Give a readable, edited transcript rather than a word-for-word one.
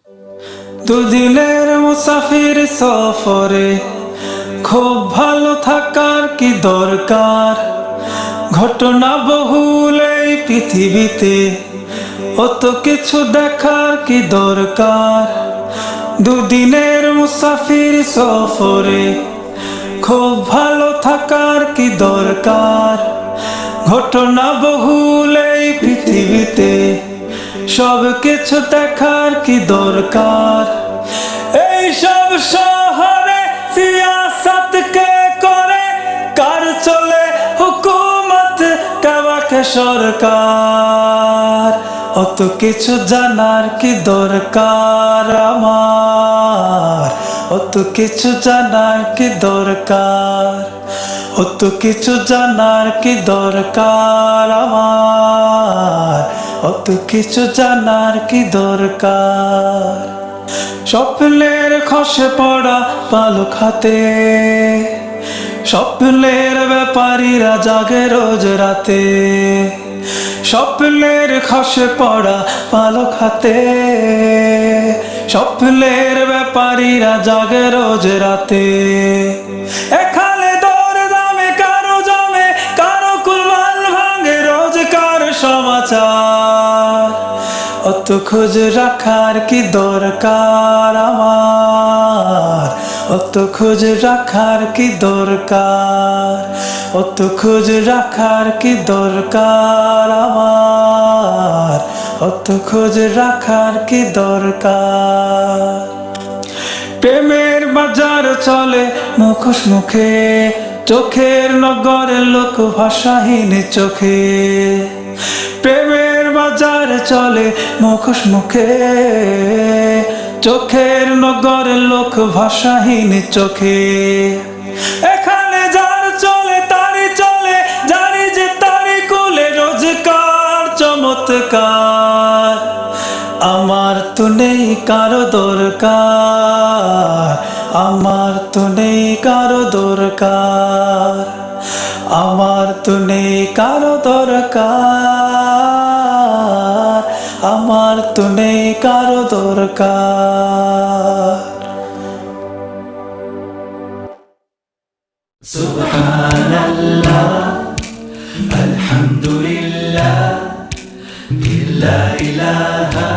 দুদিনের মুসাফির সফরে খুব ভালো থাকার কি দরকার। ঘটনা বহুল এই পৃথিবীতে, অত কিছু দেখার কি দরকার। দুদিনের মুসাফির সফরে খুব ভালো থাকার কি দরকার। ঘটনা বহুল এই পৃথিবীতে, সব কিছু দেখার কি দরকার। এই সব শহরে সিয়াসত কে করে, কার চলে হুকুমত, কাবাকে সরকার। অত কিছু জানার কি দরকার আমার, অত কিছু জানার কি দরকার। অত কিছু জানার কি দরকার আমার, অত কিছু জানার কি দরকার। স্বপ্নের খসে পড়া পালক হাতে, স্বপ্নের ব্যাপারীরা জাগে রোজ রাতে। স্বপ্নের খসে পড়া পালক হাতে, স্বপ্নের ব্যাপারীরা জাগে রোজ রাতে। এখানে দর দামে কারো জমে, কারো কুলমাল ভাঙে রোজকার সমাচার। অত খোঁজ রাখার কি দরকার আমার, অত খোঁজ রাখার কি দরকার। অত খোঁজ রাখার কি দরকার আমার, অত খোঁজ রাখার কি দরকার। প্রেমের বাজার চলে মুখোশ মুখে, চোখের নগরে লোক ভাষাহীন চোখে। প্রেমের বাজার চলে মুখোশ মুখে, চোখের নগরে লোক ভাষাহীন চোখে। এখানে যার চলে তারই চলে, জানি যে তারই কুলে রোজকার চমৎকার। আমার তো নেই কারো দরকার, আমার তো নেই কারো দরকার। আমার তো নেই কারো দরকার, আমার তো নেই কারো দরকার। সুবহানাল্লাহ, আলহামদুলিল্লাহ, লা ইলাহা